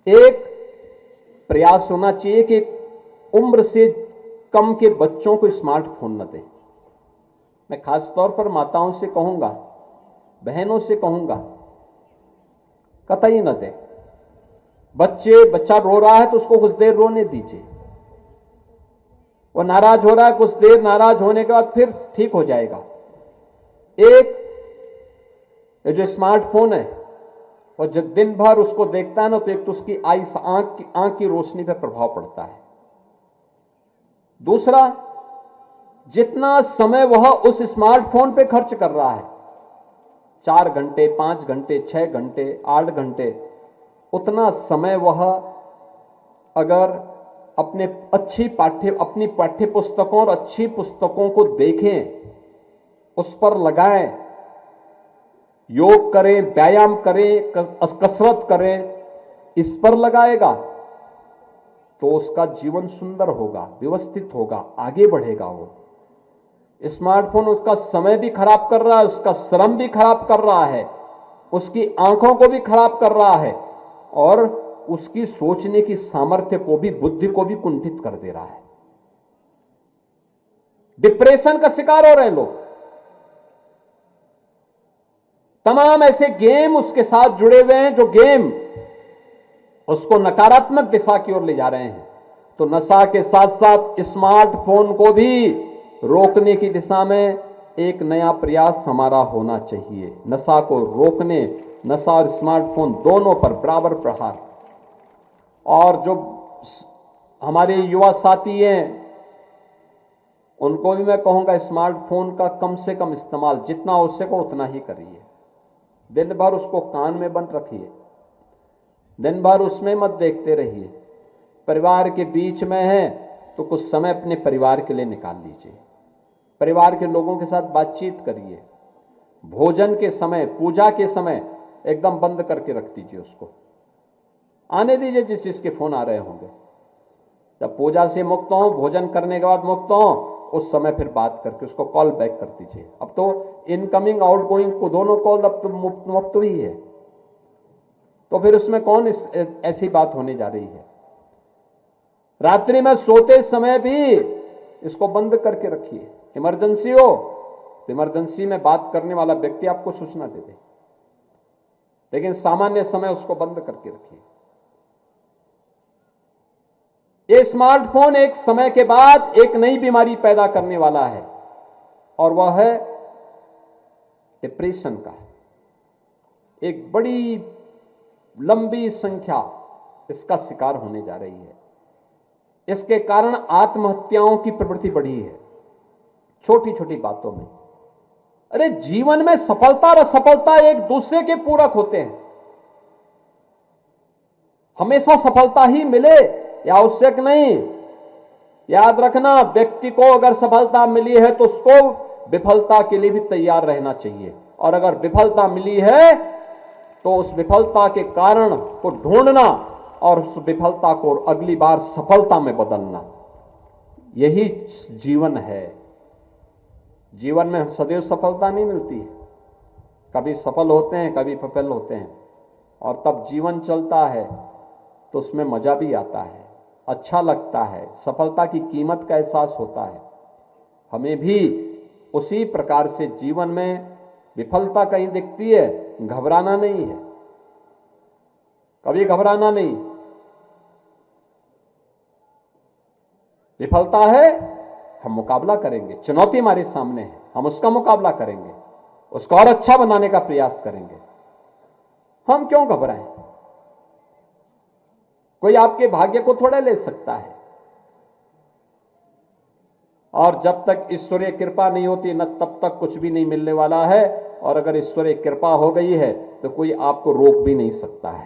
एक प्रयास होना चाहिए कि उम्र से कम के बच्चों को स्मार्टफोन न दें। मैं खास तौर पर माताओं से कहूंगा, बहनों से कहूंगा, कतई न दें। बच्चा रो रहा है तो उसको कुछ देर रोने दीजिए। वो नाराज हो रहा है, कुछ देर नाराज होने के बाद फिर ठीक हो जाएगा। एक ये जो स्मार्टफोन है, और जब दिन भर उसको देखता है ना, तो एक तो उसकी आंख की रोशनी पर प्रभाव पड़ता है। दूसरा, जितना समय वह उस स्मार्टफोन पे खर्च कर रहा है, 4 घंटे, 5 घंटे, 6 घंटे, 8 घंटे, उतना समय वह अगर अपनी पाठ्य पुस्तकों और अच्छी पुस्तकों को देखें, उस पर लगाएं, योग करें, व्यायाम करें, कसरत करें, इस पर लगाएगा तो उसका जीवन सुंदर होगा, व्यवस्थित होगा, आगे बढ़ेगा। वो स्मार्टफोन उसका समय भी खराब कर रहा है, उसका श्रम भी खराब कर रहा है, उसकी आंखों को भी खराब कर रहा है, और उसकी सोचने की सामर्थ्य को भी, बुद्धि को भी कुंठित कर दे रहा है। डिप्रेशन का शिकार हो रहे हैं लोग। तमाम ऐसे गेम उसके साथ जुड़े हुए हैं जो गेम उसको नकारात्मक दिशा की ओर ले जा रहे हैं। तो नशा के साथ साथ स्मार्टफोन को भी रोकने की दिशा में एक नया प्रयास हमारा होना चाहिए। नशा को रोकने, नशा और स्मार्टफोन दोनों पर बराबर प्रहार। और जो हमारे युवा साथी हैं, उनको भी मैं कहूंगा, स्मार्टफोन का कम से कम इस्तेमाल जितना हो सके उतना ही करिए। दिन भर उसको कान में बंद रखिए, दिन भर उसमें मत देखते रहिए। परिवार के बीच में है तो कुछ समय अपने परिवार के लिए निकाल लीजिए, परिवार के लोगों के साथ बातचीत करिए। भोजन के समय, पूजा के समय एकदम बंद करके रख दीजिए, उसको आने दीजिए जिस जिसके फोन आ रहे होंगे। जब पूजा से मुक्त हो, भोजन करने के बाद मुक्त हो, उस समय फिर बात करके उसको कॉल बैक कर दीजिए। अब तो इनकमिंग आउटगोइंग को दोनों कॉल अब तो मुक्त ही है, तो फिर उसमें कौन ऐसी बात होने जा रही है। रात्रि में सोते समय भी इसको बंद करके रखिए। इमरजेंसी हो तो इमरजेंसी में बात करने वाला व्यक्ति आपको सूचना दे दे, लेकिन सामान्य समय उसको बंद करके रखिए। ये स्मार्टफोन एक समय के बाद एक नई बीमारी पैदा करने वाला है, और वह है डिप्रेशन का। एक बड़ी लंबी संख्या इसका शिकार होने जा रही है। इसके कारण आत्महत्याओं की प्रवृत्ति बढ़ी है, छोटी छोटी बातों में। अरे जीवन में सफलता और असफलता एक दूसरे के पूरक होते हैं। हमेशा सफलता ही मिले यह आवश्यक नहीं। याद रखना, व्यक्ति को अगर सफलता मिली है तो उसको विफलता के लिए भी तैयार रहना चाहिए, और अगर विफलता मिली है तो उस विफलता के कारण को ढूंढना और उस विफलता को अगली बार सफलता में बदलना, यही जीवन है। जीवन में सदैव सफलता नहीं मिलती है, कभी सफल होते हैं, कभी विफल होते हैं, और तब जीवन चलता है तो उसमें मजा भी आता है, अच्छा लगता है, सफलता की कीमत का एहसास होता है। हमें भी उसी प्रकार से जीवन में विफलता कहीं दिखती है, घबराना नहीं है, कभी घबराना नहीं। विफलता है, हम मुकाबला करेंगे। चुनौती हमारे सामने है, हम उसका मुकाबला करेंगे, उसको और अच्छा बनाने का प्रयास करेंगे। हम क्यों घबराएं? कोई आपके भाग्य को थोड़ा ले सकता है। और जब तक ईश्वरीय कृपा नहीं होती न, तब तक कुछ भी नहीं मिलने वाला है। और अगर ईश्वरीय कृपा हो गई है तो कोई आपको रोक भी नहीं सकता है।